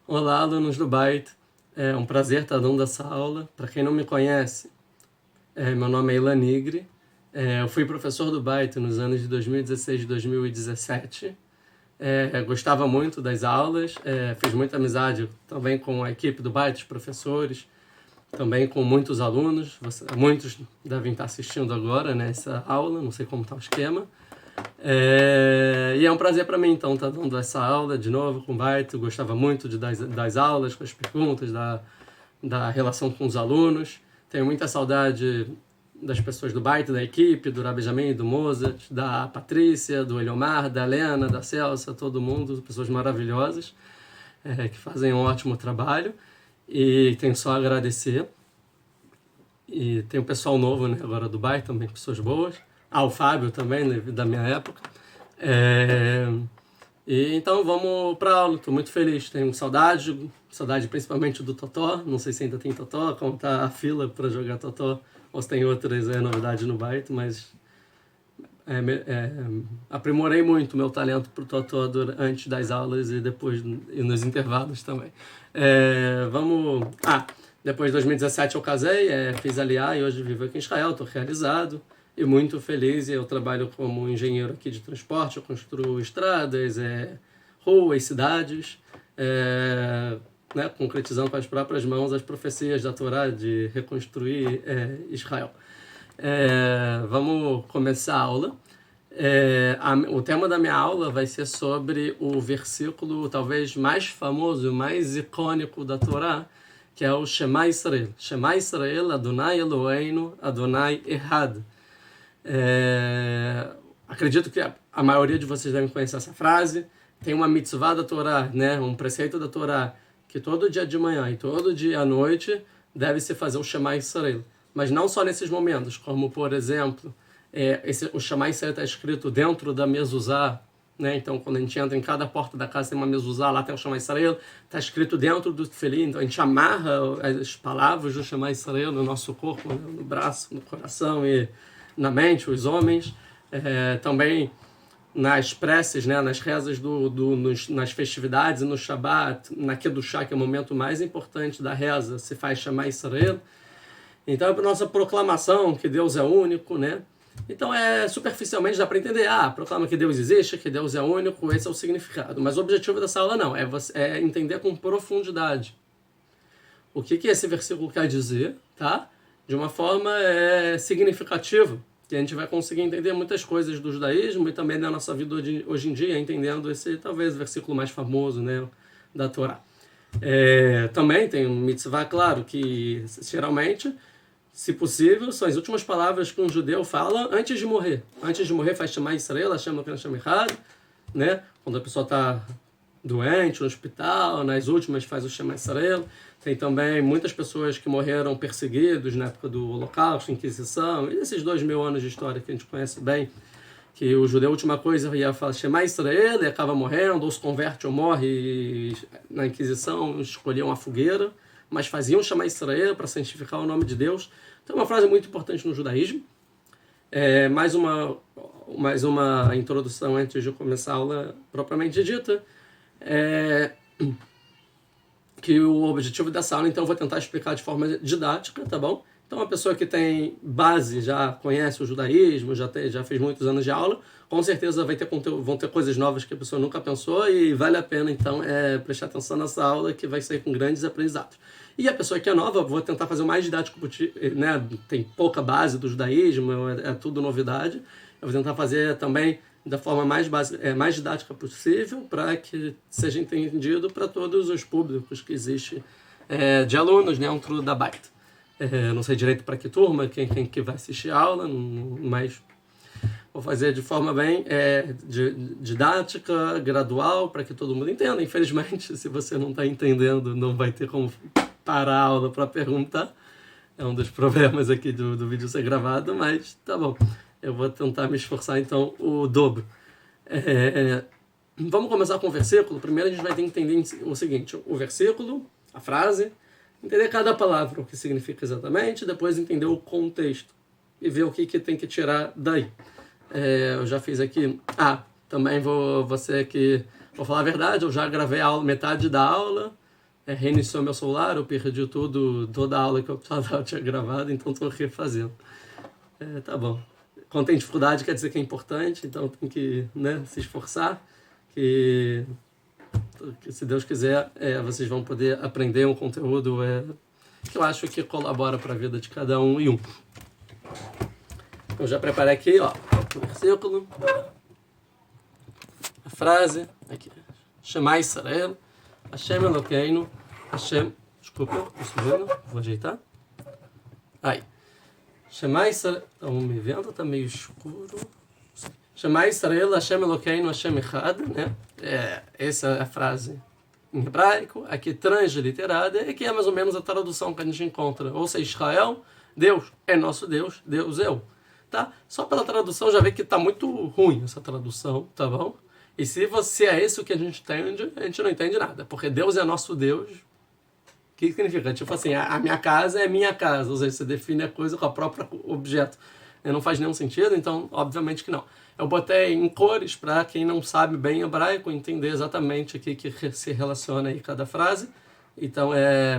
Olá, alunos do Byte. É um prazer estar dando essa aula. Para quem não me conhece, meu nome é Ilan Nigri. Eu fui professor do Byte nos anos de 2016 e 2017. Gostava muito das aulas, fiz muita amizade também com a equipe do Byte, os professores, também com muitos alunos. Muitos devem estar assistindo agora nessa aula, não sei como está o esquema. E é um prazer para mim, então, estar dando essa aula de novo com o Byte. Eu gostava muito das aulas, com as perguntas, da relação com os alunos. Tenho muita saudade das pessoas do Byte, da equipe, do Rabi, do Mozart, da Patrícia, do Eliomar, da Helena, da Celsa, todo mundo, pessoas maravilhosas, que fazem um ótimo trabalho. E tenho só a agradecer. E tem o pessoal novo, né, agora do Byte, também pessoas boas. O Fábio também, né, da minha época. E então vamos para aula, estou muito feliz, tenho saudade principalmente do Totó, não sei se ainda tem Totó, como está a fila para jogar Totó, ou se tem outras novidades no Byte, mas aprimorei muito meu talento para o Totó antes das aulas e depois e nos intervalos também. Depois de 2017 eu casei, fiz aliá e hoje vivo aqui em Israel, estou realizado e muito feliz. Eu trabalho como engenheiro aqui de transporte, eu construo estradas, ruas, cidades, concretizando com as próprias mãos as profecias da Torá de reconstruir Israel. Vamos começar a aula. O tema da minha aula vai ser sobre o versículo talvez mais famoso, mais icônico da Torá, que é o Shema Israel. Shema Israel, Adonai Eloheinu, Adonai Echad. Acredito que a maioria de vocês devem conhecer essa frase. Tem uma mitzvah da Torá, né? Um preceito da Torá, que todo dia de manhã e todo dia à noite deve-se fazer o Shema Israel. Mas não só nesses momentos, como por exemplo, o Shema Israel está escrito dentro da mezuzá, né? Então quando a gente entra em cada porta da casa tem uma mezuzá, lá tem o Shema Israel, está escrito dentro do tefilim, então a gente amarra as palavras do Shema Israel no nosso corpo, né? No braço, no coração e na mente, os homens. Também nas preces, né, nas rezas nas festividades e no Shabat, na Kedushá, que é o momento mais importante da reza, se faz Shema Israel. Então é para nossa proclamação que Deus é único, né? Então superficialmente dá para entender, proclama que Deus existe, que Deus é único, esse é o significado. Mas o objetivo dessa aula não, é entender com profundidade o que esse versículo quer dizer, tá? De uma forma significativa, que a gente vai conseguir entender muitas coisas do judaísmo e também da nossa vida hoje em dia, entendendo esse talvez versículo mais famoso, né, da Torá. Também tem um mitzvah, claro, que geralmente, se possível, são as últimas palavras que um judeu fala antes de morrer. Antes de morrer faz Shema Israel, chama que chama errado, né? Quando a pessoa está doente no hospital, nas últimas faz o Shema Israel. Tem também muitas pessoas que morreram perseguidos na época do Holocausto, Inquisição, e esses 2000 anos de história que a gente conhece bem, que o judeu, a última coisa, ia falar Shema Israel e acaba morrendo, ou se converte ou morre, e na Inquisição escolhiam a fogueira, mas faziam Shema Israel para santificar o nome de Deus. Então é uma frase muito importante no judaísmo. Mais uma introdução antes de começar a aula propriamente dita. Que o objetivo dessa aula, então, eu vou tentar explicar de forma didática, tá bom? Então, uma pessoa que tem base, já conhece o judaísmo, já fez muitos anos de aula, com certeza vão ter coisas novas que a pessoa nunca pensou e vale a pena, então, prestar atenção nessa aula que vai sair com grandes aprendizados. E a pessoa que é nova, eu vou tentar fazer o mais didático, né? Tem pouca base do judaísmo, é tudo novidade. Eu vou tentar fazer também da forma mais didática possível para que seja entendido para todos os públicos que existe de alunos, né, dentro da Byte. Não sei direito para que turma, quem que vai assistir a aula, mas vou fazer de forma bem didática, gradual, para que todo mundo entenda. Infelizmente, se você não está entendendo, não vai ter como parar a aula para perguntar. É um dos problemas aqui do vídeo ser gravado, mas tá bom. Eu vou tentar me esforçar, então, o dobro. Vamos começar com o versículo. Primeiro a gente vai ter que entender o seguinte, o versículo, a frase, entender cada palavra, o que significa exatamente, depois entender o contexto e ver o que tem que tirar daí. Eu já fiz aqui... também vou falar a verdade, eu já gravei a aula, metade da aula, reiniciou meu celular, eu perdi toda a aula que eu tinha gravado, então estou refazendo. Tá bom. Quando tem dificuldade quer dizer que é importante, então tem que, né, se esforçar, que se Deus quiser, vocês vão poder aprender um conteúdo que eu acho que colabora para a vida de cada um e um. Eu já preparei aqui, ó, o versículo, a frase, aqui. Shema Israel, Hashem Elokeinu, Hashem... Desculpa, um segundo, vou ajeitar. Aí. Shema Israel... Estão me vendo? Está meio escuro. Shema Israel, Hashem Elokeinu, Hashem Echad, né? Essa é a frase em hebraico, aqui transliterada, e que é mais ou menos a tradução que a gente encontra. Ou seja, Israel, Deus é nosso Deus, Deus eu. Tá? Só pela tradução já vê que está muito ruim essa tradução, tá bom? E se é isso que a gente entende, a gente não entende nada, porque Deus é nosso Deus. O que significa? Tipo assim, a minha casa é minha casa, ou seja, você define a coisa com o próprio objeto. Não faz nenhum sentido, então, obviamente que não. Eu botei em cores para quem não sabe bem hebraico entender exatamente o que se relaciona aí cada frase. Então,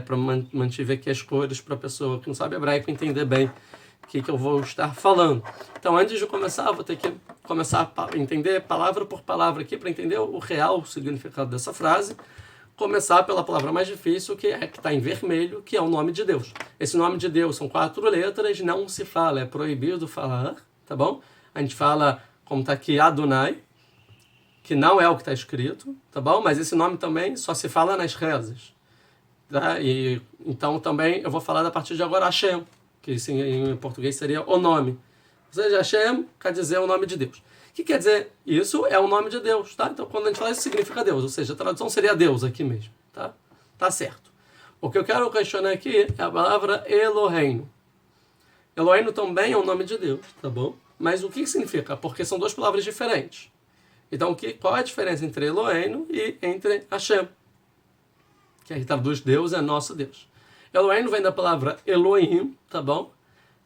para manter aqui as cores para a pessoa que não sabe hebraico entender bem o que eu vou estar falando. Então, antes de começar, eu vou ter que começar a entender palavra por palavra aqui para entender o real significado dessa frase. Começar pela palavra mais difícil, que está em vermelho, que é o nome de Deus. Esse nome de Deus são 4 letras, não se fala, é proibido falar, tá bom? A gente fala, como está aqui, Adonai, que não é o que está escrito, tá bom? Mas esse nome também só se fala nas rezas. Tá? E, então também eu vou falar a partir de agora Hashem, que em português seria o nome. Ou seja, Hashem quer dizer o nome de Deus. O que quer dizer? Isso é o nome de Deus, tá? Então, quando a gente fala isso, significa Deus. Ou seja, a tradução seria Deus aqui mesmo, tá? Tá certo. O que eu quero questionar aqui é a palavra Eloheinu. Eloheinu também é o nome de Deus, tá bom? Mas o que significa? Porque são 2 palavras diferentes. Então, qual é a diferença entre Eloheinu e entre Hashem? Que aí traduz Deus é nosso Deus. Eloheinu vem da palavra Elohim, tá bom?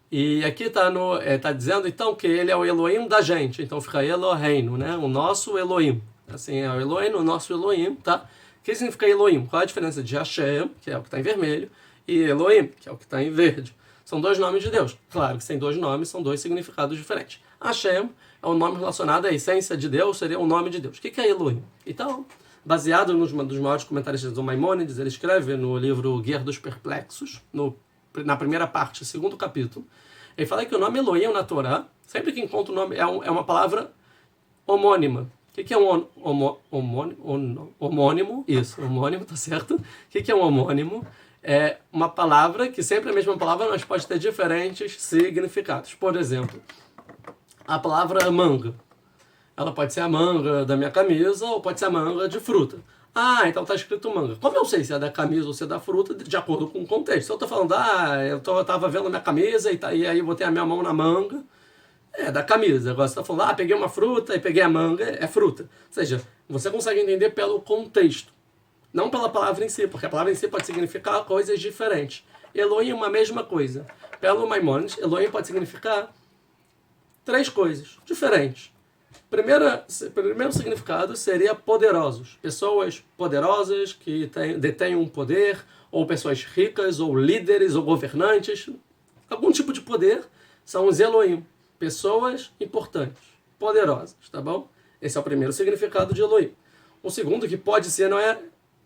E aqui está dizendo, então, que ele é o Elohim da gente. Então fica Eloheinu, né? O nosso Elohim. Assim, é o Elohim, o nosso Elohim, tá? O que significa Elohim? Qual é a diferença de Hashem, que é o que está em vermelho, e Elohim, que é o que está em verde? São 2 nomes de Deus. Claro que sem 2 nomes, são 2 significados diferentes. Hashem é um nome relacionado à essência de Deus, seria o nome de Deus. O que é Elohim? Então, baseado nos dos maiores comentaristas do Maimônides, ele escreve no livro Guia dos Perplexos, na primeira parte, 2º capítulo, ele fala que o nome Elohim na Torá, sempre que encontra o nome, é uma palavra homônima. O que é um homônimo? Isso, homônimo, tá certo? O que é um homônimo? É uma palavra que sempre é a mesma palavra, mas pode ter diferentes significados. Por exemplo, a palavra manga. Ela pode ser a manga da minha camisa ou pode ser a manga de fruta. Ah, então está escrito manga. Como eu sei se é da camisa ou se é da fruta, de acordo com o contexto. Se eu estou falando, eu estava vendo a minha camisa e aí eu botei a minha mão na manga, é da camisa. Agora você está falando, peguei uma fruta e peguei a manga, é fruta. Ou seja, você consegue entender pelo contexto, não pela palavra em si, porque a palavra em si pode significar coisas diferentes. Elohim é uma mesma coisa. Pelo Maimônides, Elohim pode significar 3 coisas diferentes. Primeiro significado seria poderosos. Pessoas poderosas que detêm um poder, ou pessoas ricas, ou líderes, ou governantes. Algum tipo de poder são os Elohim. Pessoas importantes, poderosas, tá bom? Esse é o primeiro significado de Elohim. O segundo, que pode ser, não é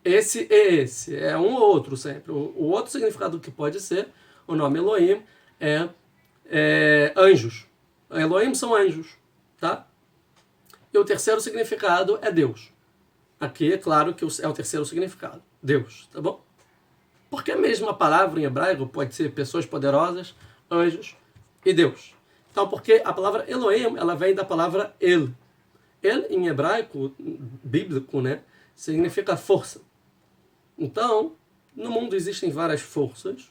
esse e esse, é um ou outro sempre. O outro significado que pode ser, o nome Elohim, é anjos. Elohim são anjos, tá? E o terceiro significado é Deus. Aqui é claro que é o terceiro significado. Deus, tá bom? Porque a mesma palavra em hebraico pode ser pessoas poderosas, anjos e Deus. Então, porque a palavra Elohim, ela vem da palavra El. El, em hebraico, bíblico, né? Significa força. Então, no mundo existem várias forças.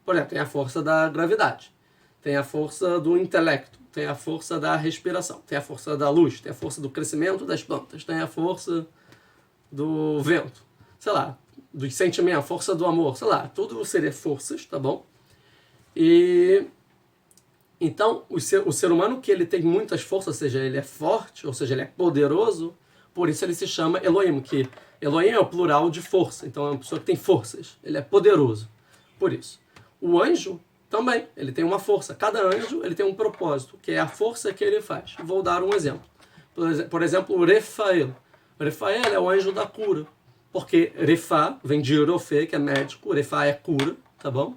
Por exemplo, tem a força da gravidade. Tem a força do intelecto. Tem a força da respiração, tem a força da luz, tem a força do crescimento das plantas, tem a força do vento, sei lá, dos sentimentos, a força do amor, sei lá, tudo seria forças, tá bom? E então o ser humano que ele tem muitas forças, ou seja, ele é forte, ou seja, ele é poderoso, por isso ele se chama Elohim, que Elohim é o plural de força, então é uma pessoa que tem forças, ele é poderoso. Por isso, o anjo também, ele tem uma força. Cada anjo ele tem um propósito, que é a força que ele faz. Vou dar um exemplo. Por exemplo, o Refael. O Refael é o anjo da cura. Porque Refa vem de Rofé, que é médico. Refa é cura, tá bom?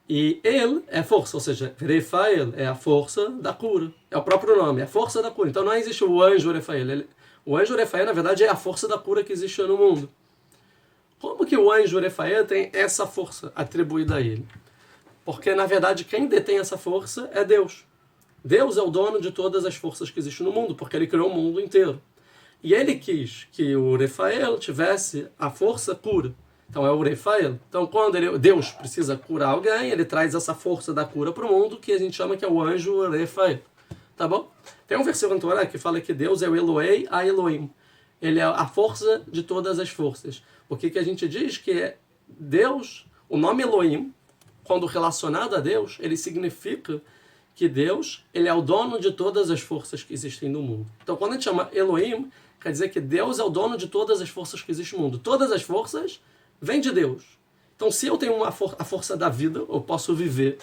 E ele é força, ou seja, Refael é a força da cura. É o próprio nome, é a força da cura. Então não existe o anjo Refael. O anjo Refael, na verdade, é a força da cura que existe no mundo. Como que o anjo Refael tem essa força atribuída a ele? Porque, na verdade, quem detém essa força é Deus. Deus é o dono de todas as forças que existem no mundo, porque ele criou o mundo inteiro. E ele quis que o Refael tivesse a força cura. Então é o Refael. Então quando Deus precisa curar alguém, ele traz essa força da cura para o mundo, que a gente chama que é o anjo Refael. Tá bom? Tem um versículo no Torá que fala que Deus é o Elohei a Elohim. Ele é a força de todas as forças. O que a gente diz que é Deus, o nome Elohim, quando relacionado a Deus, ele significa que Deus ele é o dono de todas as forças que existem no mundo. Então, quando a gente chama Elohim, quer dizer que Deus é o dono de todas as forças que existem no mundo. Todas as forças vêm de Deus. Então, se eu tenho a força da vida, eu posso viver.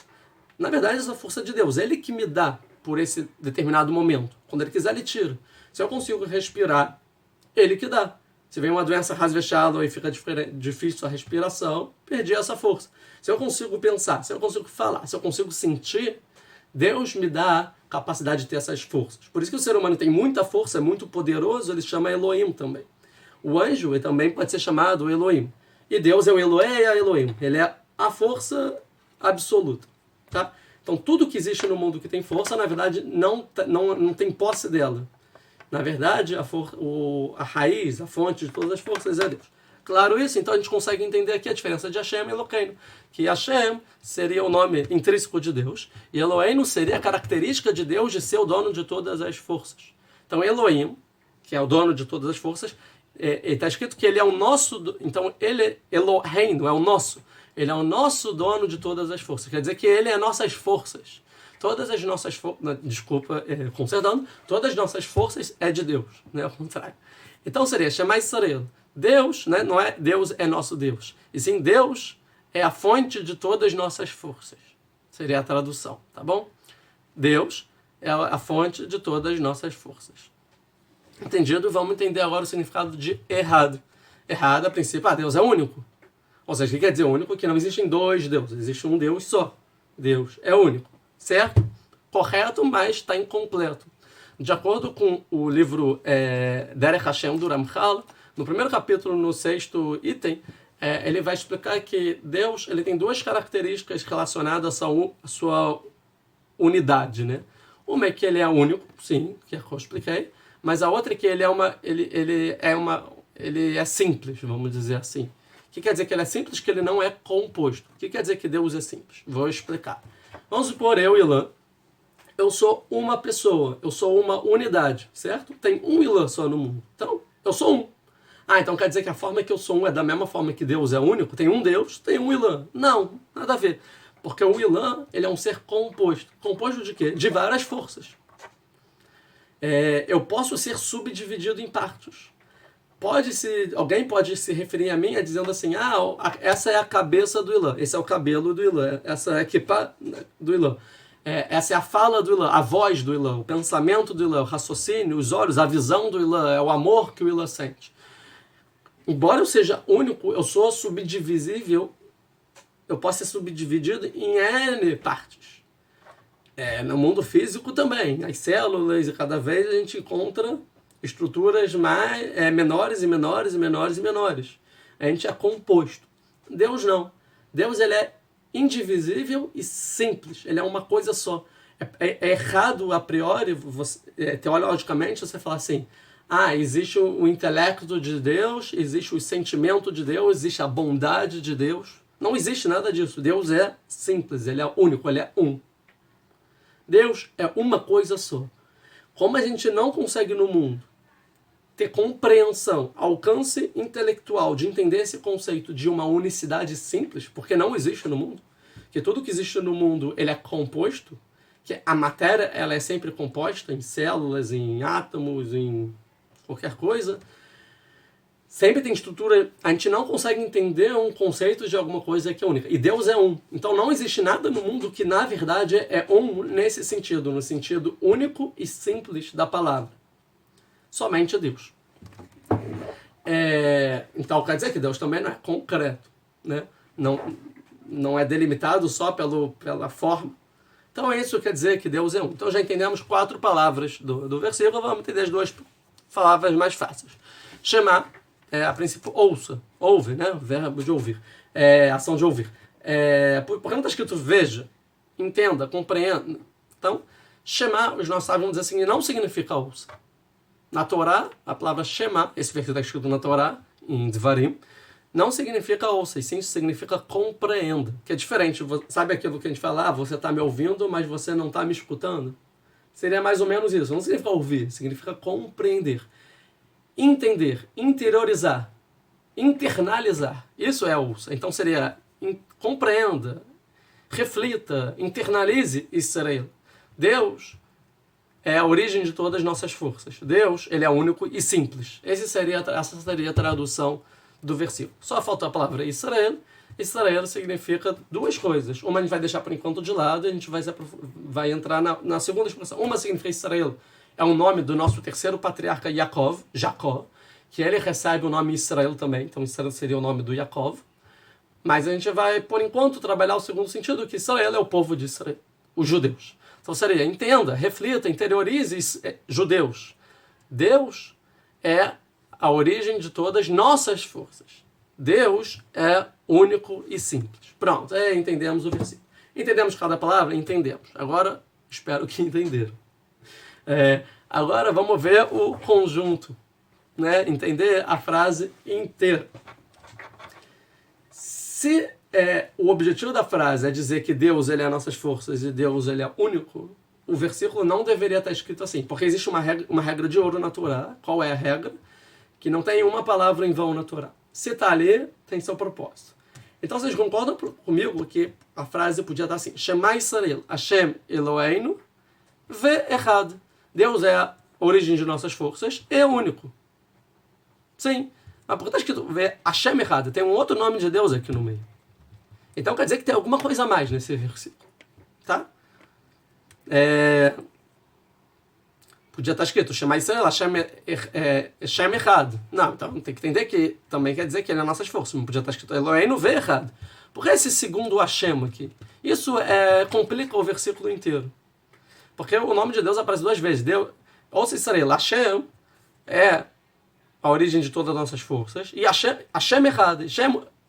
Na verdade, essa força é de Deus. É Ele que me dá por esse determinado momento. Quando Ele quiser, Ele tira. Se eu consigo respirar, Ele que dá. Se vem uma doença rasvechada e fica difícil a respiração, perdi essa força. Se eu consigo pensar, se eu consigo falar, se eu consigo sentir, Deus me dá a capacidade de ter essas forças. Por isso que o ser humano tem muita força, é muito poderoso, ele se chama Elohim também. O anjo ele também pode ser chamado Elohim. E Deus é o Elohei a Elohim. Ele é a força absoluta. Tá? Então tudo que existe no mundo que tem força, na verdade, não tem posse dela. Na verdade, a raiz, a fonte de todas as forças é Deus. Claro isso, então a gente consegue entender aqui a diferença de Hashem e Eloheinu. Que Hashem seria o nome intrínseco de Deus, e Eloheinu seria a característica de Deus de ser o dono de todas as forças. Então Elohim, que é o dono de todas as forças, está escrito que ele é o nosso, então ele, Eloheinu, é o nosso. Ele é o nosso dono de todas as forças. Quer dizer que ele é nossas forças. Todas as nossas forças, consertando, todas as nossas forças é de Deus, né? Ao contrário. Então seria chamar Israel. Deus, né? Não é Deus é nosso Deus. E sim, Deus é a fonte de todas as nossas forças. Seria a tradução, tá bom? Deus é a fonte de todas as nossas forças. Entendido? Vamos entender agora o significado de errado. Errado, a princípio, Deus é único. Ou seja, o que quer dizer único? Que não existem dois deuses, existe um Deus só. Deus é único. Certo? Correto, mas está incompleto. De acordo com o livro Derech Hashem do Ramchal, no primeiro capítulo, no 6º item, ele vai explicar que Deus ele tem duas características relacionadas à sua unidade. Né? Uma é que ele é único, sim, que eu expliquei, mas a outra é que ele é simples, vamos dizer assim. O que quer dizer que ele é simples? Que ele não é composto. O que quer dizer que Deus é simples? Vou explicar. Vamos supor, eu, Ilan, eu sou uma pessoa, eu sou uma unidade, certo? Tem um Ilan só no mundo. Então, eu sou um. Então quer dizer que a forma que eu sou um é da mesma forma que Deus é único? Tem um Deus, tem um Ilan. Não, nada a ver. Porque o Ilan, ele é um ser composto. Composto de quê? De várias forças. Eu posso ser subdividido em partes. Alguém pode se referir a mim dizendo assim, essa é a cabeça do Ilan, esse é o cabelo do Ilan, essa é a equipa do Ilan, essa é a fala do Ilan, a voz do Ilan, o pensamento do Ilan, o raciocínio, os olhos, a visão do Ilan, é o amor que o Ilan sente. Embora eu seja único, eu sou subdivisível, eu posso ser subdividido em N partes. No mundo físico também, as células, e cada vez a gente encontra estruturas menores e menores e menores e menores. A gente é composto. Deus não. Deus ele é indivisível e simples. Ele é uma coisa só. É errado a priori, teologicamente, você falar assim, existe o intelecto de Deus, existe o sentimento de Deus, existe a bondade de Deus. Não existe nada disso. Deus é simples, ele é único, ele é um. Deus é uma coisa só. Como a gente não consegue no mundo ter compreensão, alcance intelectual de entender esse conceito de uma unicidade simples, porque não existe no mundo, que tudo que existe no mundo ele é composto, que a matéria ela é sempre composta em células, em átomos, em qualquer coisa, Sempre tem estrutura, a gente não consegue entender um conceito de alguma coisa que é única. E Deus é um. Então não existe nada no mundo que na verdade é um nesse sentido, no sentido único e simples da palavra. Somente Deus. Então quer dizer que Deus também não é concreto, né? Não é delimitado só pela forma. Então isso quer dizer que Deus é um. Então já entendemos 4 palavras do versículo, vamos entender as 2 palavras mais fáceis. Chamar, a princípio, ouça, ouve, né? O verbo de ouvir, ação de ouvir. Porque não está escrito veja, entenda, compreenda. Então, chamar, os nossos sábios vão dizer assim, não significa ouça. Na Torá, a palavra Shema, esse versículo está escrito na Torá, em Dvarim, não significa ouça, e sim significa compreenda, que é diferente. Sabe aquilo que a gente fala, você está me ouvindo, mas você não está me escutando? Seria mais ou menos isso. Não significa ouvir, significa compreender. Entender, interiorizar, internalizar. Isso é ouça. Então seria compreenda, reflita, internalize Israel. Deus é a origem de todas as nossas forças. Deus, ele é único e simples. Essa seria a tradução do versículo. Só falta a palavra Israel. Israel significa 2 coisas. Uma a gente vai deixar por enquanto de lado e a gente vai entrar na segunda expressão. Uma significa Israel. É o nome do nosso terceiro patriarca Jacó, que ele recebe o nome Israel também. Então Israel seria o nome do Jacó. Mas a gente vai, por enquanto, trabalhar o segundo sentido, que Israel é o povo de Israel, os judeus. Então seria, entenda, reflita, interiorize judeus. Deus é a origem de todas as nossas forças. Deus é único e simples. Pronto, entendemos o versículo. Entendemos cada palavra? Entendemos. Agora, espero que entenderam. Agora vamos ver o conjunto, né? Entender a frase inteira. Se o objetivo da frase é dizer que Deus ele é as nossas forças e Deus ele é único, o versículo não deveria estar escrito assim, porque existe uma regra de ouro na Torá. Qual é a regra? Que não tem uma palavra em vão na Torá. Se está ali, tem seu propósito. Então vocês concordam comigo que a frase podia estar assim: Shema Israel, Hashem Eloheinu, Ve'echad. Deus é a origem de nossas forças e é único. Sim. Mas porque está escrito Hashem Echad, tem um outro nome de Deus aqui no meio. Então quer dizer que tem alguma coisa a mais nesse versículo. Tá? Podia estar escrito Shema Israel, Hashem Echad. Não, então tem que entender que também quer dizer que ele é nossas forças. Não podia estar escrito Eloheinu Ve'echad. Por que esse segundo Hashem aqui? Isso complica o versículo inteiro. Porque o nome de Deus aparece 2 vezes. Ouça Israel, Hashem é a origem de todas as nossas forças. E Hashem Echad.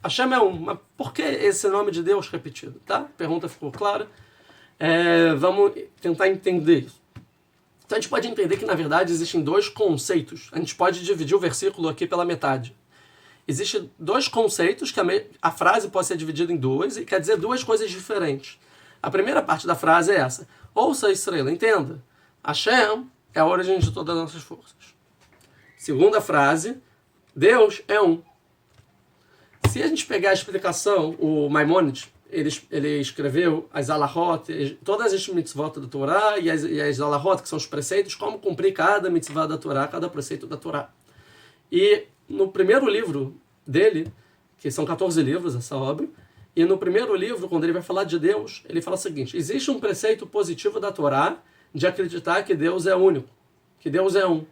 Hashem é um. Mas por que esse nome de Deus repetido? Tá? A pergunta ficou clara. Vamos tentar entender isso. Então a gente pode entender que na verdade existem 2 conceitos. A gente pode dividir o versículo aqui pela metade. Existem 2 conceitos que a frase pode ser dividida em 2 e quer dizer 2 coisas diferentes. A primeira parte da frase é essa: ouça Israel, entenda. Hashem é a origem de todas as nossas forças. Segunda frase: Deus é um. Se a gente pegar a explicação, o Maimônides, ele escreveu as alahot, todas as mitzvot da Torá e as alahot, que são os preceitos, como cumprir cada mitzvah da Torá, cada preceito da Torá. E no primeiro livro dele, que são 14 livros essa obra, e no primeiro livro, quando ele vai falar de Deus, ele fala o seguinte: existe um preceito positivo da Torá de acreditar que Deus é único, que Deus é um.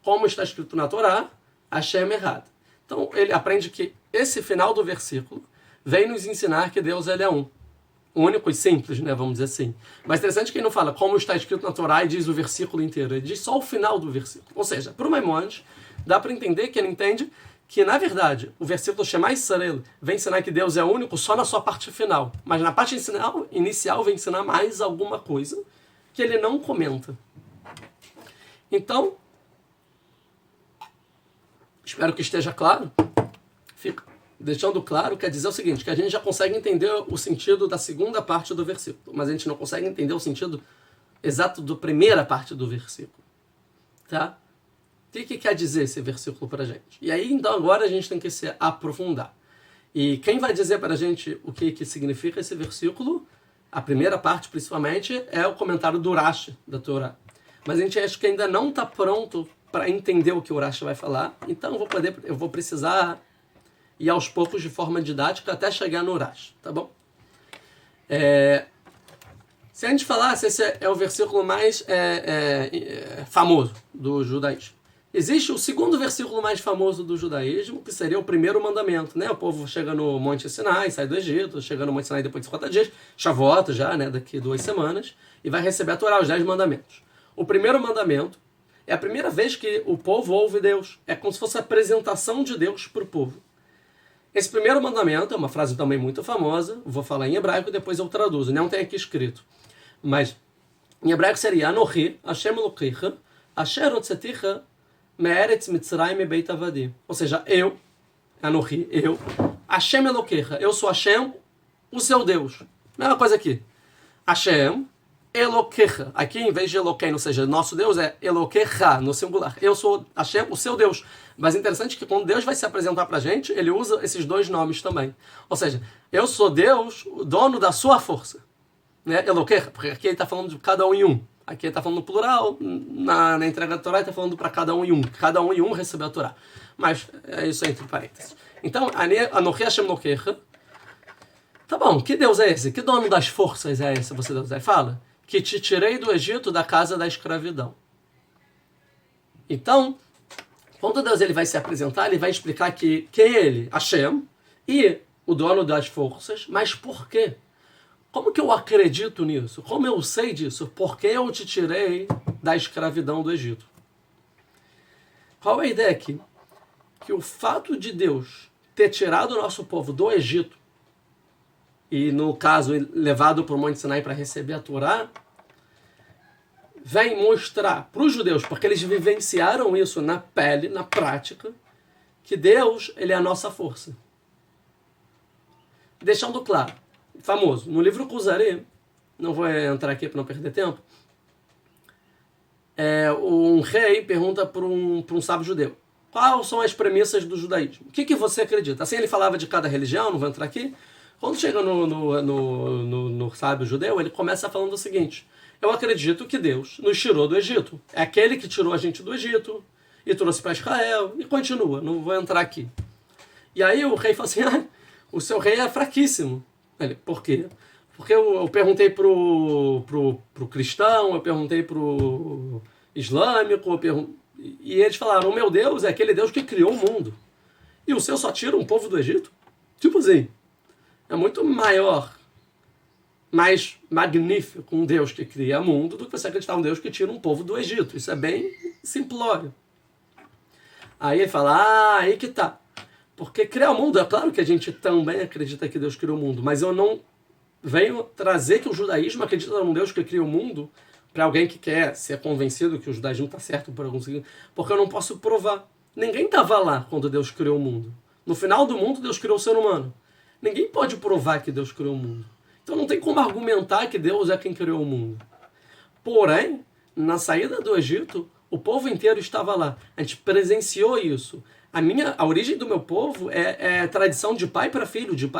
Como está escrito na Torá, Hashem Echad. Então ele aprende que esse final do versículo vem nos ensinar que Deus ele é um. Único e simples, né? Vamos dizer assim. Mas interessante que ele não fala como está escrito na Torá e diz o versículo inteiro. Ele diz só o final do versículo. Ou seja, para o Maimônides, dá para entender que ele entende que, na verdade, o versículo Shema Israel vem ensinar que Deus é único só na sua parte final. Mas na parte inicial vem ensinar mais alguma coisa que ele não comenta. Então, espero que esteja claro. Deixando claro, quer dizer o seguinte, que a gente já consegue entender o sentido da segunda parte do versículo, mas a gente não consegue entender o sentido exato da primeira parte do versículo. Tá? O que quer dizer esse versículo para a gente? E aí, então, agora a gente tem que se aprofundar. E quem vai dizer para a gente o que significa esse versículo, a primeira parte principalmente, é o comentário do Rashi da Torá. Mas a gente acha que ainda não está pronto para entender o que o Urash vai falar. Então eu vou precisar ir aos poucos de forma didática até chegar no Urash, tá bom? Se a gente falasse, esse é o versículo mais famoso do judaísmo. Existe o segundo versículo mais famoso do judaísmo, que seria o primeiro mandamento, né? O povo chega no Monte Sinai, sai do Egito, chega no Monte Sinai depois de 50 dias, Shavuot já, né? Daqui 2 semanas, e vai receber a Torá, os 10 mandamentos. O primeiro mandamento é a primeira vez que o povo ouve Deus. É como se fosse a apresentação de Deus para o povo. Esse primeiro mandamento é uma frase também muito famosa, vou falar em hebraico, depois eu traduzo, não tem aqui escrito. Mas em hebraico seria Anochi, Hashem Elokecha, Asher Hotzeticha, Me'eretz Mitzrayim Beit Avadim. Ou seja, Anochi, eu, Hashem Elokecha, eu sou Hashem, o seu Deus. Mesma coisa aqui. Hashem Elokecha. Aqui, em vez de Eloquein, ou seja, nosso Deus é Elokecha, no singular. Eu sou Hashem, o seu Deus. Mas é interessante que quando Deus vai se apresentar pra gente, ele usa esses dois nomes também. Ou seja, eu sou Deus, o dono da sua força. Né? Elokecha, porque aqui ele está falando de cada um em um. Aqui ele está falando no plural, na entrega da Torá ele está falando para cada um em um. Cada um em um recebeu a Torá. Mas é isso entre parênteses. Então, Anochi Hashem Elokecha. Tá bom, que Deus é esse? Que dono das forças é esse? Você Deus aí fala que te tirei do Egito, da casa da escravidão. Então, quando Deus ele vai se apresentar, ele vai explicar que quem é ele? Hashem, e o dono das forças, mas por quê? Como que eu acredito nisso? Como eu sei disso? Por que eu te tirei da escravidão do Egito? Qual é a ideia aqui? Que o fato de Deus ter tirado o nosso povo do Egito, e no caso levado para o Monte Sinai para receber a Torá, vem mostrar para os judeus, porque eles vivenciaram isso na pele, na prática, que Deus ele é a nossa força. Deixando claro, famoso, no livro Kuzari, não vou entrar aqui para não perder tempo, um rei pergunta para um sábio judeu, quais são as premissas do judaísmo? O que você acredita? Assim ele falava de cada religião, não vou entrar aqui. Quando chega no sábio judeu, ele começa falando o seguinte, eu acredito que Deus nos tirou do Egito. É aquele que tirou a gente do Egito e trouxe para Israel e continua, não vou entrar aqui. E aí o rei fala assim, o seu rei é fraquíssimo. Ele, por quê? Porque eu perguntei pro cristão, eu perguntei pro islâmico, e eles falaram, o meu Deus é aquele Deus que criou o mundo. E o seu só tira um povo do Egito? Tipo assim, é muito maior, mais magnífico um Deus que cria o mundo do que você acreditar um Deus que tira um povo do Egito. Isso é bem simplório. Aí ele fala, aí que tá. Porque criar o mundo, é claro que a gente também acredita que Deus criou o mundo, mas eu não venho trazer que o judaísmo acredita num Deus que cria o mundo para alguém que quer ser convencido que o judaísmo está certo por algum seguinte, porque eu não posso provar. Ninguém estava lá quando Deus criou o mundo. No final do mundo, Deus criou o ser humano. Ninguém pode provar que Deus criou o mundo. Então não tem como argumentar que Deus é quem criou o mundo. Porém, na saída do Egito, o povo inteiro estava lá. A gente presenciou isso. A origem do meu povo é tradição de pai para filho, de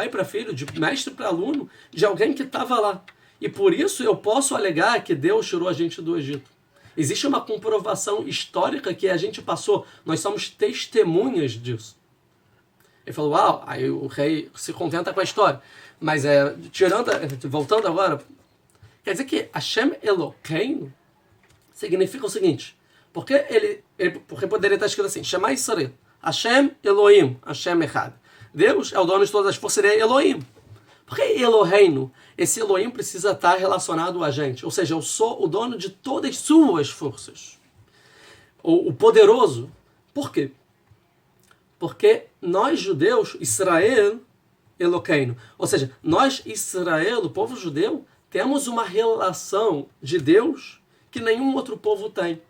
mestre para aluno, de alguém que estava lá. E por isso eu posso alegar que Deus tirou a gente do Egito. Existe uma comprovação histórica que a gente passou. Nós somos testemunhas disso. Ele falou, uau, aí o rei se contenta com a história. Mas voltando agora, quer dizer que Hashem Elokeinu significa o seguinte, porque poderia estar escrito assim, Shema Yisrael, Hashem Elohim, Hashem Echad. Deus é o dono de todas as forças, seria Elohim. Por que Eloheinu? Esse Elohim precisa estar relacionado a gente. Ou seja, eu sou o dono de todas as suas forças. O poderoso. Por quê? Porque nós judeus, Israel, Eloqueino. Ou seja, nós, Israel, o povo judeu, temos uma relação de Deus que nenhum outro povo tem.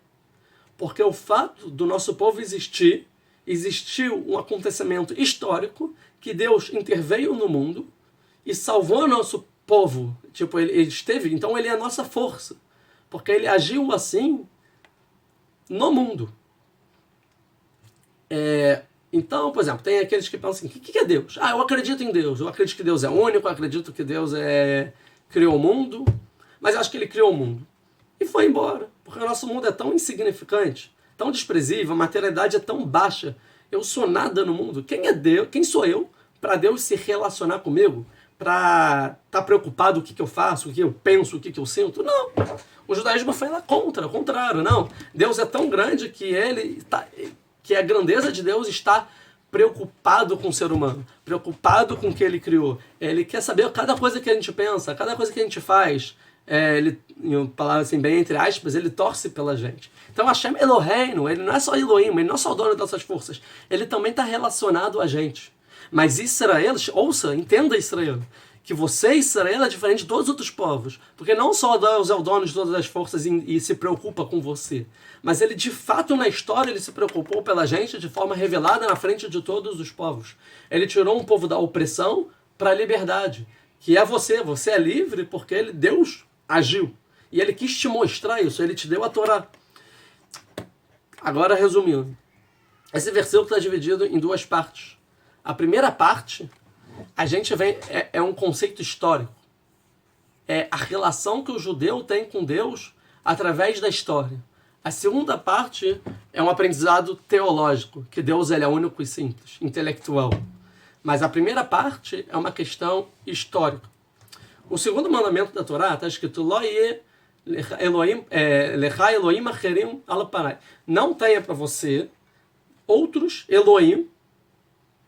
Porque o fato do nosso povo existiu um acontecimento histórico que Deus interveio no mundo e salvou o nosso povo. Tipo, ele esteve, então ele é a nossa força. Porque ele agiu assim no mundo. Então, por exemplo, tem aqueles que pensam assim, o que é Deus? Eu acredito em Deus, eu acredito que Deus é único, eu acredito que Deus criou o mundo, mas eu acho que ele criou o mundo. E foi embora, porque o nosso mundo é tão insignificante, tão desprezível, a materialidade é tão baixa. Eu sou nada no mundo. Quem é Deus? Quem sou eu para Deus se relacionar comigo? Para estar preocupado o que eu faço, o que eu penso, o que eu sinto? Não. O judaísmo foi lá contra, ao contrário, não. Deus é tão grande que que a grandeza de Deus está preocupado com o ser humano, preocupado com o que ele criou. Ele quer saber cada coisa que a gente pensa, cada coisa que a gente faz. Ele, em palavras assim, bem entre aspas, ele torce pela gente. Então Hashem Eloheinu, ele não é só Elohim, ele não é só o dono dessas forças, ele também está relacionado a gente. Mas Israel, ouça, entenda Israel, que você, Israel, é diferente de todos os outros povos, porque não só Deus é o dono de todas as forças e se preocupa com você, mas ele de fato na história ele se preocupou pela gente de forma revelada na frente de todos os povos. Ele tirou um povo da opressão para a liberdade, que é você. Você é livre porque Deus agiu. E ele quis te mostrar isso, ele te deu a Torá. Agora, resumindo, esse versículo está dividido em duas partes. A primeira parte, a gente vem, é um conceito histórico. É a relação que o judeu tem com Deus através da história. A segunda parte é um aprendizado teológico, que Deus ele é único e simples, intelectual. Mas a primeira parte é uma questão histórica. O segundo mandamento da Torá está escrito Lo yeh lecha Elohim acherim al parai. Não tenha para você outros Elohim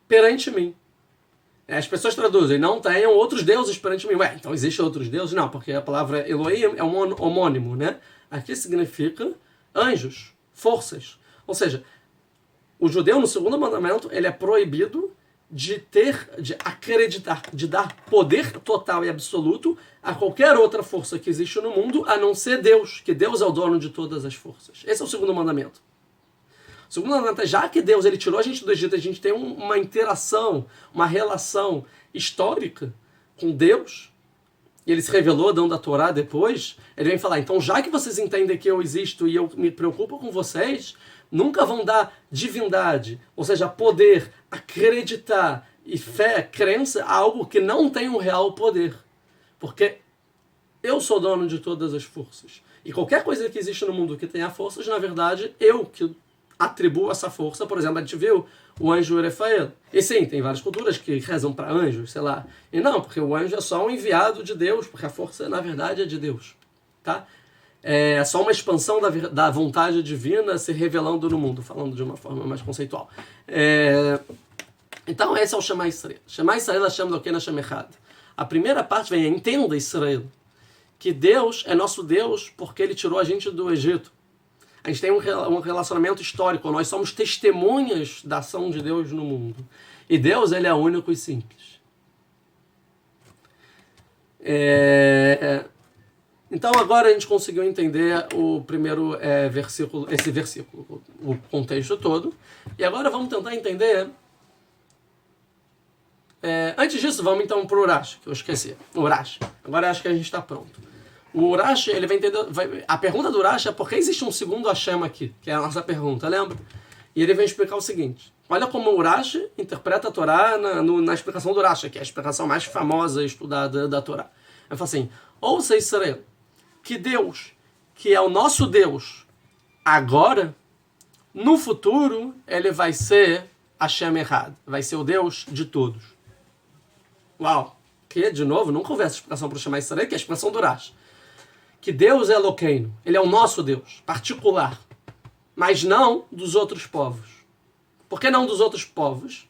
perante mim. As pessoas traduzem, não tenham outros deuses perante mim. Ué, então existem outros deuses? Não, porque a palavra Elohim é um homônimo, né? Aqui significa anjos, forças. Ou seja, o judeu no segundo mandamento, ele é proibido de acreditar, de dar poder total e absoluto a qualquer outra força que existe no mundo, a não ser Deus, que Deus é o dono de todas as forças. Esse é o segundo mandamento. O segundo mandamento é, já que Deus ele tirou a gente do Egito, a gente tem uma interação, uma relação histórica com Deus, e ele se revelou dando a Torá depois, ele vem falar, então já que vocês entendem que eu existo e eu me preocupo com vocês, nunca vão dar divindade, ou seja, poder, acreditar e fé, crença, a algo que não tem um real poder. Porque eu sou dono de todas as forças. E qualquer coisa que existe no mundo que tenha forças, na verdade, eu que atribuo essa força. Por exemplo, a gente viu o anjo Rafael. E sim, tem várias culturas que rezam para anjos, sei lá. E não, porque o anjo é só um enviado de Deus, porque a força, na verdade, é de Deus. Tá? É só uma expansão da vontade divina se revelando no mundo, falando de uma forma mais conceitual. Então esse é o Shema Israel. Shema Israel Hashem Elokeinu Hashem Echad. A primeira parte vem, entenda Israel, que Deus é nosso Deus porque Ele tirou a gente do Egito. A gente tem um relacionamento histórico, nós somos testemunhas da ação de Deus no mundo. E Deus, Ele é único e simples. Então agora a gente conseguiu entender o primeiro versículo, esse versículo, o contexto todo. E agora vamos tentar entender. Antes disso, vamos então para o Urash, que eu esqueci. O Urash. Agora acho que a gente está pronto. O Urash, ele vai entender. A pergunta do Urash é por que existe um segundo Hashem aqui? Que é a nossa pergunta, lembra? E ele vem explicar o seguinte. Olha como o Urash interpreta a Torá na explicação do Urash, que é a explicação mais famosa e estudada da Torá. Ele fala assim: ouça Israel, que Deus, que é o nosso Deus, agora, no futuro, ele vai ser Hashem Echad, vai ser o Deus de todos. Uau! Que, de novo, nunca houve essa explicação para chamar Israel, que é a explicação do Urash. Que Deus é Elokeinu, ele é o nosso Deus, particular, mas não dos outros povos. Por que não dos outros povos?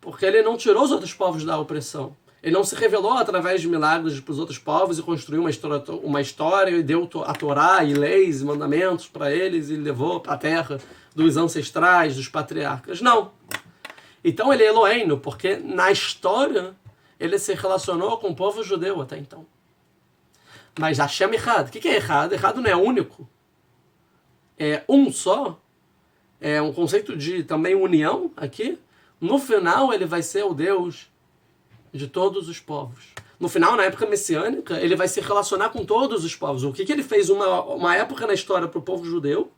Porque ele não tirou os outros povos da opressão. Ele não se revelou através de milagres para os outros povos e construiu uma história e deu a Torá e leis e mandamentos para eles e levou para a terra dos ancestrais, dos patriarcas. Não. Então ele é Eloheinu, porque na história ele se relacionou com o povo judeu até então. Mas Hashem Echad, o que é Echad? Echad não é único. É um só. É um conceito de também união aqui. No final ele vai ser o Deus de todos os povos. No final, na época messiânica, ele vai se relacionar com todos os povos. O que ele fez uma época na história para o povo judeu,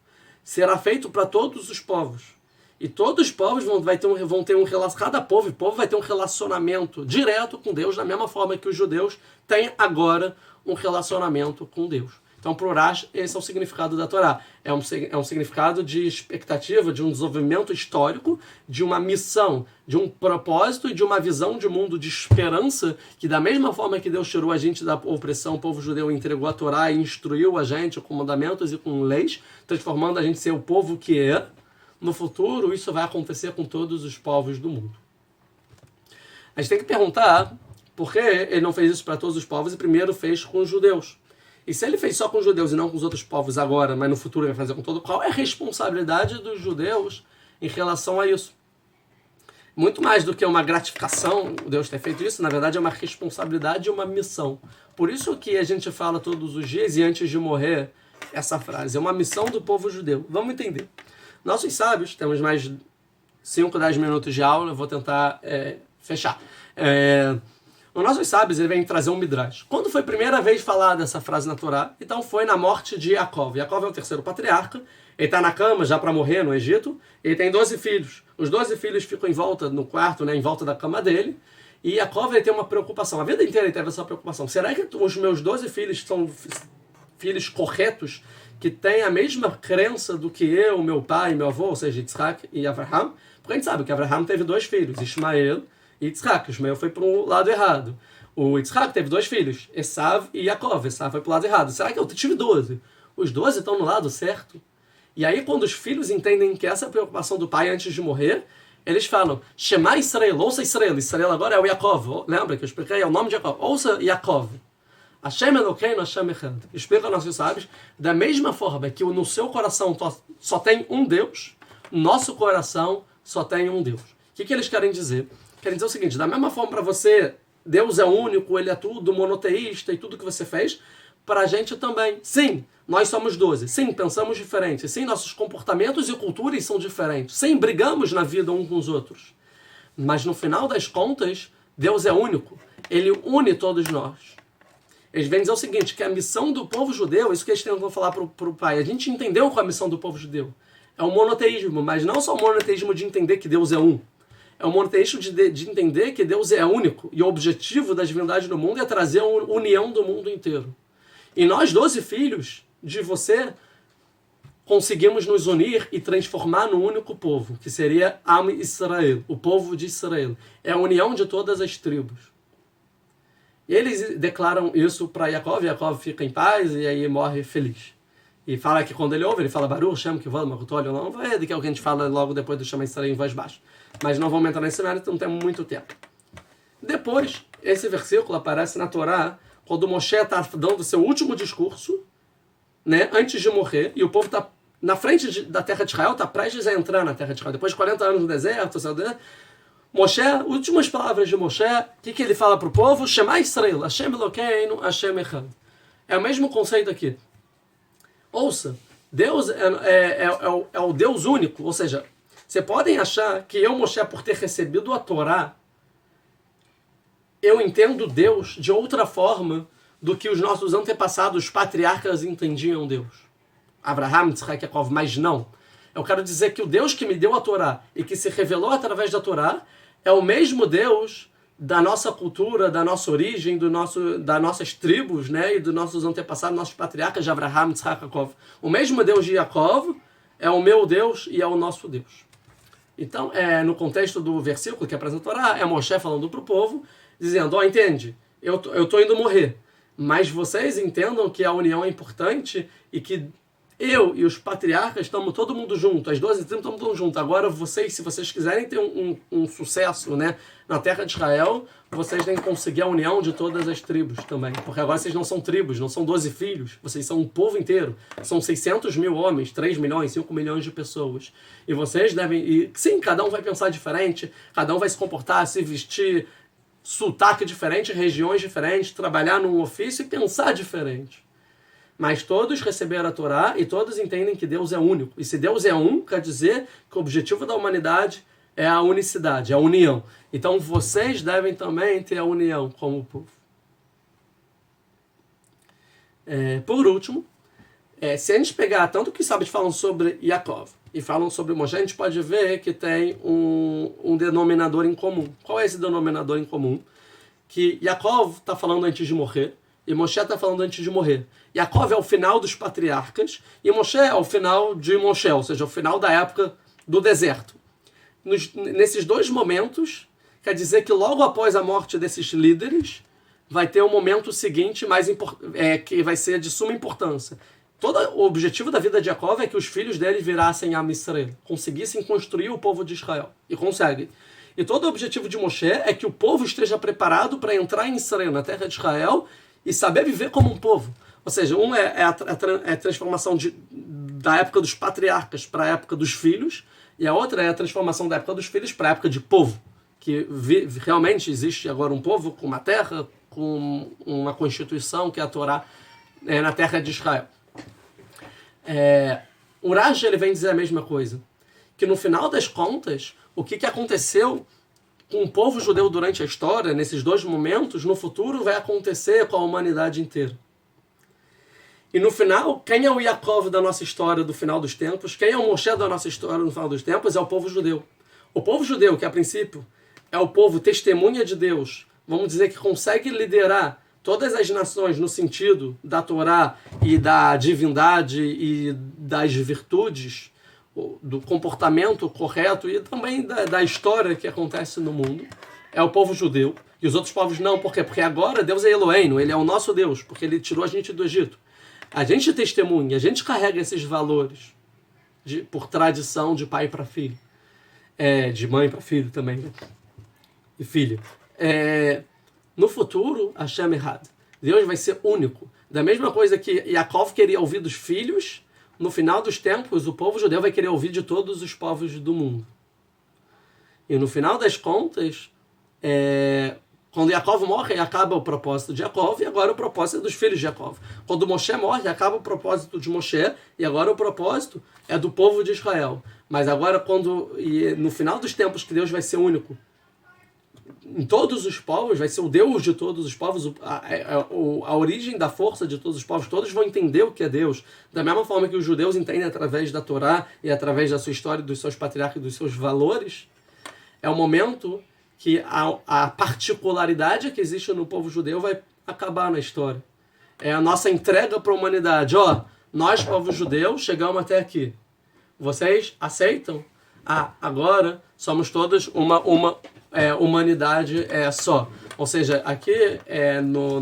será feito para todos os povos. E todos os povos vão ter um relacionamento, cada povo vai ter um relacionamento direto com Deus, da mesma forma que os judeus têm agora um relacionamento com Deus. Então, para Urash, esse é o significado da Torá. É um significado de expectativa, de um desenvolvimento histórico, de uma missão, de um propósito e de uma visão de mundo de esperança, que da mesma forma que Deus tirou a gente da opressão, o povo judeu entregou a Torá e instruiu a gente com mandamentos e com leis, transformando a gente em ser o povo que é. No futuro, isso vai acontecer com todos os povos do mundo. A gente tem que perguntar por que ele não fez isso para todos os povos e primeiro fez com os judeus. E se ele fez só com os judeus e não com os outros povos agora, mas no futuro ele vai fazer com todo, qual é a responsabilidade dos judeus em relação a isso? Muito mais do que uma gratificação, Deus ter feito isso, na verdade é uma responsabilidade e uma missão. Por isso que a gente fala todos os dias e antes de morrer essa frase, é uma missão do povo judeu. Vamos entender. Nossos sábios, temos mais 5, 10 minutos de aula, eu vou tentar fechar. Os nossos sábios vêm trazer um midrash. Quando foi a primeira vez falar dessa frase na Torá? Então foi na morte de Yaakov. Yaakov é o terceiro patriarca. Ele está na cama já para morrer no Egito. Ele tem 12 filhos. Os 12 filhos ficam em volta, no quarto, né, em volta da cama dele. E Yaakov tem uma preocupação. A vida inteira ele teve essa preocupação. Será que os meus 12 filhos são filhos corretos, que têm a mesma crença do que eu, meu pai e meu avô, ou seja, Yitzhak e Abraham? Porque a gente sabe que Abraham teve 2 filhos, Ismael e Yitzhak. Ismael foi para o lado errado. O Yitzhak teve 2 filhos, Esav e Yaakov. Esav foi para o lado errado. Será que eu tive 12? Os 12 estão no lado certo? E aí, quando os filhos entendem que essa é a preocupação do pai antes de morrer, eles falam, Shema Israel, ouça Israel. Israel agora é o Yaakov. Lembra que eu expliquei? É o nome de Yaakov. Ouça Yaakov. Hashem Elokeinu, Hashem Echad. Explica aos nossos sábios, da mesma forma que no seu coração só tem um Deus, nosso coração só tem um Deus. O que eles querem dizer? Querem dizer o seguinte, da mesma forma para você, Deus é único, Ele é tudo, monoteísta e tudo que você fez, para a gente também. Sim, nós somos 12. Sim, pensamos diferente. Sim, nossos comportamentos e culturas são diferentes. Sim, brigamos na vida uns com os outros. Mas no final das contas, Deus é único. Ele une todos nós. Eles vêm dizer o seguinte, que a missão do povo judeu, isso que eles tentam falar para o pai, a gente entendeu qual é a missão do povo judeu. É o monoteísmo, mas não só o monoteísmo de entender que Deus é um. É o monoteísmo de entender que Deus é único. E o objetivo da divindade no mundo é trazer a união do mundo inteiro. E nós, 12 filhos de você, conseguimos nos unir e transformar num único povo, que seria Am Israel, o povo de Israel. É a união de todas as tribos. E eles declaram isso para Yaakov, Yaakov fica em paz e aí morre feliz. E fala que quando ele ouve, ele fala Baruch, Shem, Kivod, Makutol, não vai, que é o que a gente fala logo depois do Shema Israel em voz baixa. Mas não vamos entrar nesse mérito, não temos muito tempo. Depois, esse versículo aparece na Torá, quando Moshe está dando o seu último discurso, né, antes de morrer, e o povo está na frente da terra de Israel, está prestes a entrar na terra de Israel. Depois de 40 anos no deserto, Moshe, últimas palavras de Moshe, o que ele fala para o povo? Shema Israel, Hashem Elokeinu, Hashem Echad. É o mesmo conceito aqui. Ouça, Deus é o Deus único, ou seja, vocês podem achar que eu, Moshe, por ter recebido a Torá, eu entendo Deus de outra forma do que os nossos antepassados, os patriarcas, entendiam Deus. Abraham, Yitzhak, Yaakov, mas não. Eu quero dizer que o Deus que me deu a Torá e que se revelou através da Torá é o mesmo Deus da nossa cultura, da nossa origem, das nossas tribos, né, e dos nossos antepassados, nossos patriarcas de Abraham, Yitzhak, Yaakov. O mesmo Deus de Yaakov é o meu Deus e é o nosso Deus. Então, no contexto do versículo que apresenta a Torá, é Moshe falando para o povo, dizendo, entende, eu estou indo morrer, mas vocês entendam que a união é importante e que eu e os patriarcas estamos todo mundo junto, as 12 tribos estamos todos juntos. Agora vocês, se vocês quiserem ter um sucesso, né, na terra de Israel, vocês têm que conseguir a união de todas as tribos também. Porque agora vocês não são tribos, não são 12 filhos, vocês são um povo inteiro. São 600 mil homens, 3 milhões, 5 milhões de pessoas. E vocês devem... E, sim, cada um vai pensar diferente, cada um vai se comportar, se vestir, sotaque diferente, regiões diferentes, trabalhar num ofício e pensar diferente. Mas todos receberam a Torá e todos entendem que Deus é único. E se Deus é um, quer dizer que o objetivo da humanidade é a unicidade, a união. Então vocês devem também ter a união como povo. Por último, se a gente pegar tanto que sábios falam sobre Yaakov e falam sobre Moshe, a gente pode ver que tem um denominador em comum. Qual é esse denominador em comum? Que Yaakov está falando antes de morrer. E Moshe está falando antes de morrer. Yaakov é o final dos patriarcas e Moshe é o final de Moshe, ou seja, o final da época do deserto. Nesses dois momentos, quer dizer que logo após a morte desses líderes, vai ter um momento seguinte que vai ser de suma importância. Todo o objetivo da vida de Yaakov é que os filhos dele virassem a Israel, conseguissem construir o povo de Israel. E conseguem. E todo o objetivo de Moshe é que o povo esteja preparado para entrar em Israel, na terra de Israel, e saber viver como um povo. Ou seja, é a transformação da época dos patriarcas para a época dos filhos, e a outra é a transformação da época dos filhos para a época de povo. Que realmente existe agora um povo com uma terra, com uma constituição, que é a Torá, na terra de Israel. O Rashi ele vem dizer a mesma coisa. Que no final das contas, o que aconteceu com o povo judeu durante a história, nesses dois momentos, no futuro vai acontecer com a humanidade inteira. E no final, quem é o Yaakov da nossa história do final dos tempos? Quem é o Moshe da nossa história no final dos tempos? É o povo judeu. O povo judeu, que a princípio é o povo testemunha de Deus, vamos dizer que consegue liderar todas as nações no sentido da Torá e da divindade e das virtudes, do comportamento correto e também da história que acontece no mundo, é o povo judeu. E os outros povos não. Por quê? Porque agora Deus é Eloheinu, ele é o nosso Deus, porque ele tirou a gente do Egito. A gente testemunha, a gente carrega esses valores por tradição de pai para filho. De mãe para filho também, né? E filha. No futuro, Hashem errado. Deus vai ser único. Da mesma coisa que Yaakov queria ouvir dos filhos, no final dos tempos, o povo judeu vai querer ouvir de todos os povos do mundo. E no final das contas, quando Yaakov morre, acaba o propósito de Yaakov, e agora o propósito é dos filhos de Yaakov. Quando Moshe morre, acaba o propósito de Moshe, e agora o propósito é do povo de Israel. Mas agora, no final dos tempos, que Deus vai ser único em todos os povos, vai ser o Deus de todos os povos, a origem da força de todos os povos, todos vão entender o que é Deus, da mesma forma que os judeus entendem através da Torá e através da sua história, dos seus patriarcas, dos seus valores. É o momento que a particularidade que existe no povo judeu vai acabar na história. É a nossa entrega para a humanidade. Nós, povos judeus, chegamos até aqui. Vocês aceitam? Agora somos todos uma humanidade só. Ou seja, aqui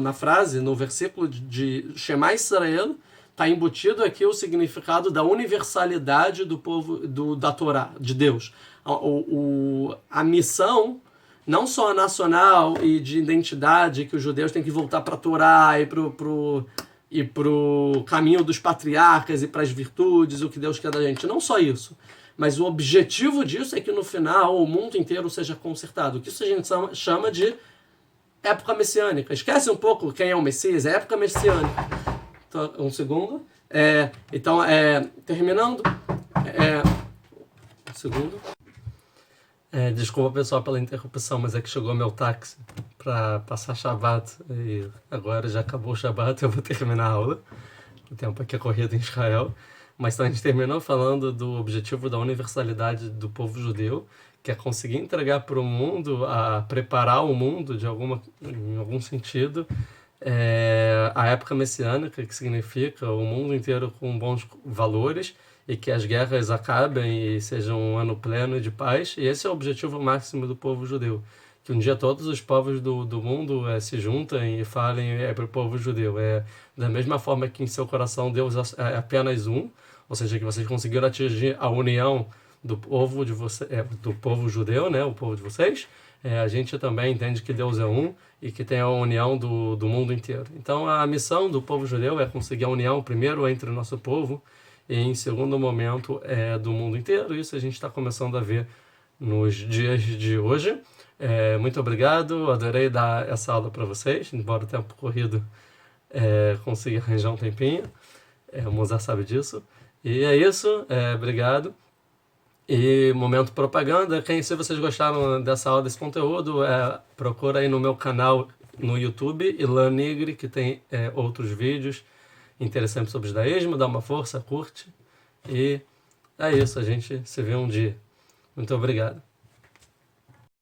na frase, no versículo de Shema Israel, está embutido aqui o significado da universalidade do povo, da Torá, de Deus. A missão, não só nacional e de identidade, que os judeus têm que voltar para a Torá e pro caminho dos patriarcas e para as virtudes, o que Deus quer da gente. Não só isso. Mas o objetivo disso é que no final o mundo inteiro seja consertado. Que isso a gente chama de época messiânica. Esquece um pouco quem é o Messias, é época messiânica. Então, um segundo. Terminando. Um segundo. Desculpa, pessoal, pela interrupção, mas é que chegou meu táxi para passar Shabbat. E agora já acabou o Shabbat, eu vou terminar a aula. O tempo aqui é corrido em Israel. Mas então a gente terminou falando do objetivo da universalidade do povo judeu, que é conseguir entregar para o mundo, preparar o mundo em algum sentido, a época messiânica, que significa o mundo inteiro com bons valores e que as guerras acabem e sejam um ano pleno de paz. E esse é o objetivo máximo do povo judeu. Que um dia todos os povos do mundo se juntem e falem para o povo judeu. Da mesma forma que em seu coração Deus é apenas um, ou seja, que vocês conseguiram atingir a união do povo do povo judeu, né, o povo de vocês, a gente também entende que Deus é um e que tem a união do mundo inteiro. Então a missão do povo judeu é conseguir a união primeiro entre o nosso povo e em segundo momento do mundo inteiro. Isso a gente está começando a ver nos dias de hoje. Muito obrigado, adorei dar essa aula para vocês, embora o tempo corrido consiga arranjar um tempinho, o Mozart sabe disso. E é isso, obrigado. E momento propaganda, se vocês gostaram dessa aula, desse conteúdo, procura aí no meu canal no YouTube, Ilan Nigri, que tem outros vídeos interessantes sobre o judaísmo, dá uma força, curte. E é isso, a gente se vê um dia. Muito obrigado.